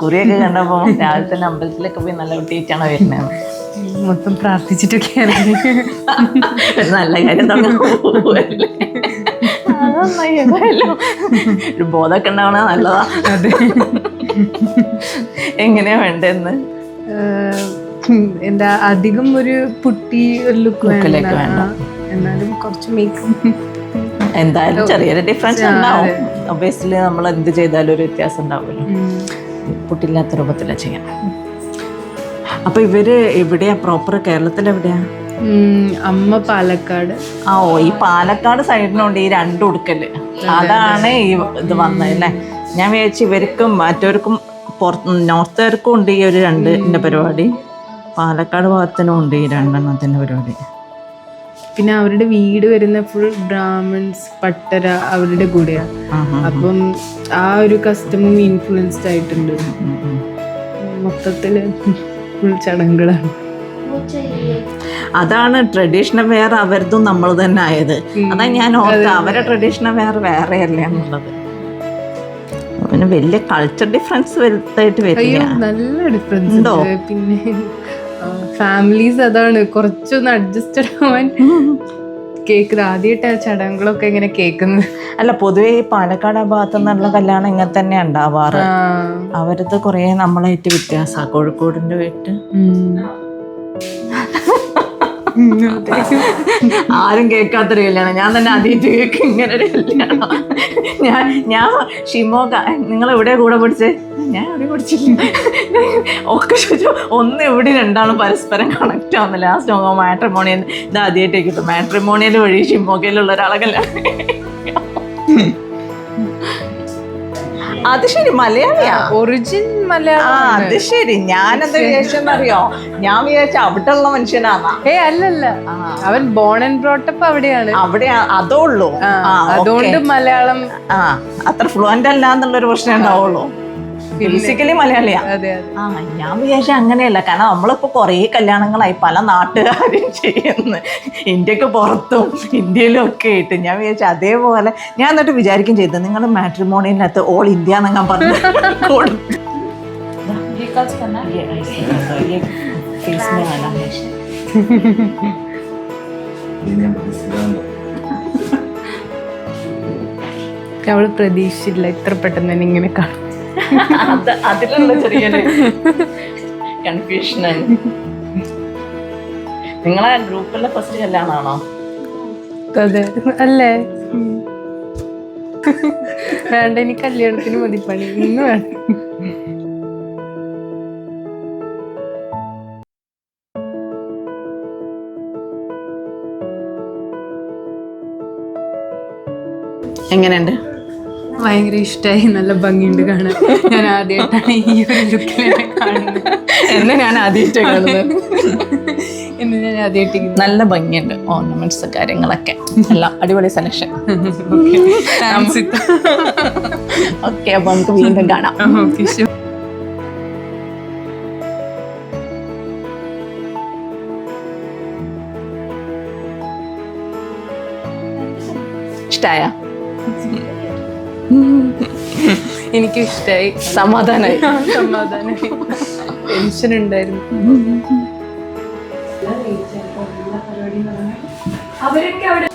കുറിയൊക്കെ കണ്ടപ്പോ രാവിലെ തന്നെ അമ്പലത്തിലൊക്കെ പോയി നല്ല കുട്ടിയായിട്ടാണ് വരുന്നത്. മൊത്തം പ്രാർത്ഥിച്ചിട്ടൊക്കെ നല്ല കാര്യം തുടങ്ങി ഒരു ബോധമൊക്കെ ഉണ്ടാവണ നല്ലതാ. അതെ. എങ്ങനെയാ വേണ്ടെന്ന് എന്താ അധികം ഒരു പുട്ടി ലുക്ക് വേണ്ട, എന്നാലും കുറച്ച് മേക്കപ്പ് എന്തായാലും ചെറിയൊരു ഡിഫറൻസ് ഉണ്ടാവും. ഒബിയസ്ലി നമ്മൾ എന്ത് ചെയ്താലും ഒരു വ്യത്യാസം ഉണ്ടാവുമല്ലോ. പുട്ടില്ലാത്ത രൂപത്തിലാണ് ചെയ്യണം. അപ്പൊ ഇവര് എവിടെയാ പ്രോപ്പർ? കേരളത്തിലെവിടെയാ? അമ്മ പാലക്കാട്. ഈ പാലക്കാട് സൈഡിനുണ്ട് ഈ രണ്ടും ഉടുക്കല്. അതാണ് ഈ ഇത് വന്നതല്ലേ. ഞാൻ വിചാരിച്ചു ഇവർക്കും മറ്റവർക്കും നോർത്തുകാർക്കും ഉണ്ട് ഈ ഒരു രണ്ടിൻ്റെ പരിപാടി, പാലക്കാട് ഭാഗത്തിനും ഉണ്ട് ഈ രണ്ടെണ്ണത്തിൻ്റെ പരിപാടി. പിന്നെ അവരുടെ വീട് വരുന്ന ഫുൾ ബ്രാഹ്മിൺസ് പട്ടര അവരുടെ കൂടെയാണ്. അപ്പം ആ ഒരു കസ്റ്റമും ഇൻഫ്ലുവൻസ്ഡ് ആയിട്ടുണ്ട്. മൊത്തത്തില് ഫുൾ ചടങ്ങുകളാണ്. അതാണ് ട്രഡീഷണൽ വെയർ അവരതും നമ്മൾ തന്നെ ആയത്. അതാ ഞാൻ ഓർത്ത് അവരുടെ ട്രഡീഷണൽ വെയർ വേറെയല്ലേ എന്നുള്ളത്. പിന്നെ വലിയ കൾച്ചർ ഡിഫറൻസ് വലുതായിട്ട് വരില്ല. നല്ല ഡിഫറൻസ് ഉണ്ടോ? പിന്നെ ഫാമിലീസ് അതാണ് കുറച്ചൊന്ന് അഡ്ജസ്റ്റഡ് ആവാൻ കേൾക്കുന്നത്. ആദ്യമായിട്ട് ആ ചടങ്ങുകളൊക്കെ ഇങ്ങനെ കേൾക്കുന്നത്. അല്ല, പൊതുവെ ഈ പാലക്കാട് ആ ഭാഗത്തു നിന്നുള്ള കല്യാണം ഇങ്ങനെ തന്നെ ഉണ്ടാവാറ്. അവരത് കുറേ നമ്മളായിട്ട് വ്യത്യാസമാണ്. കോഴിക്കോടിന്റെ വീട്ട് ആരും കേൾക്കാത്തൊരു കല്യാണം. ഞാൻ തന്നെ ആദ്യമായിട്ട് കേൾക്കും ഇങ്ങനെ ഒരു കല്യാണം. ഞാൻ ഷിമോഗ, നിങ്ങൾ എവിടെയാ കൂടെ പഠിച്ചേ? ഞാൻ എവിടെ പഠിച്ചില്ല. ഒക്കെ ചോദിച്ചു. ഒന്ന് എവിടെ രണ്ടാളും പരസ്പരം കണക്റ്റ് ആവുന്നില്ല. ലാസ്റ്റ് മാട്രിമോണിയൽ ഇത് ആദ്യമായിട്ട് കിട്ടും. മാട്രിമോണിയൽ വഴി ഷിമോഗയിലുള്ള ഒരാളെ കല്യാണം. അത് ശരി, മലയാളിയാ? ഒറിജിൻ മലയാളം. അത് ശരി. ഞാനെന്താ വിചാരിച്ചെന്നറിയോ? ഞാൻ വിചാരിച്ച അവിടെ ഉള്ള മനുഷ്യനാന്നാ. അല്ലല്ല, അവൻ ബോൺ ആൻഡ് ബ്രോട്ടപ്പ് അവിടെയാണ്. അവിടെ അതോ ഉള്ളൂ. അതുകൊണ്ട് മലയാളം അത്ര ഫ്ലുവന്റ് അല്ല എന്നുള്ളൊരു പ്രശ്നം ഉണ്ടാവുള്ളൂ. ബേസിക്കലി മലയാളിയാ. ഞാൻ വിചാരിച്ച അങ്ങനെയല്ല. കാരണം നമ്മളിപ്പോ കുറേ കല്യാണങ്ങളായി പല നാട്ടുകാരും ചെയ്യുന്നു, ഇന്ത്യക്ക് പുറത്തും ഇന്ത്യയിലും ഒക്കെ ആയിട്ട്. ഞാൻ വിചാരിച്ച അതേപോലെ ഞാൻ എന്നിട്ട് വിചാരിക്കും ചെയ്തത് നിങ്ങൾ മാട്രിമോണിയലിനകത്ത് ഓൾ ഇന്ത്യ എന്നങ്ങാൻ പറഞ്ഞു. അവള് പ്രതീക്ഷിച്ചില്ല ഇത്ര പെട്ടെന്ന് തന്നെ ഇങ്ങനെ കാണും. അതിലുള്ള ചെറിയൊരു കൺഫ്യൂഷനാണ്. നിങ്ങളെ ഗ്രൂപ്പിലെ ഫസ്റ്റ് കല്യാണമാണോ? അതെ അല്ലേ? വേണ്ട, ഇനി കല്യാണത്തിന് മതി പണി. ഇന്ന് വേണ്ട. എങ്ങനെയുണ്ട്? ഭയങ്കര ഇഷ്ടമായി. നല്ല ഭംഗിയുണ്ട് കാണാൻ. ഞാൻ ആദ്യമായിട്ടാണ് ഈ ഒരു ലുക്കിൽ കാണുന്നത്. ഞാൻ ആദ്യമായിട്ട് കാണുന്നത്. ഞാൻ ആദ്യമായിട്ട്. നല്ല ഭംഗിയുണ്ട്. ഓർണമെന്റ്സ് കാര്യങ്ങളൊക്കെ എല്ലാം അടിപൊളി സെലക്ഷൻ. ഓക്കെ, അപ്പൊ നമുക്ക് വീണ്ടും കാണാം. ഇഷ്ടായ? എനിക്കും ഇഷ്ടമായി. സമാധാനായി. ടെൻഷൻ ഉണ്ടായിരുന്നു. അവരൊക്കെ അവിടെ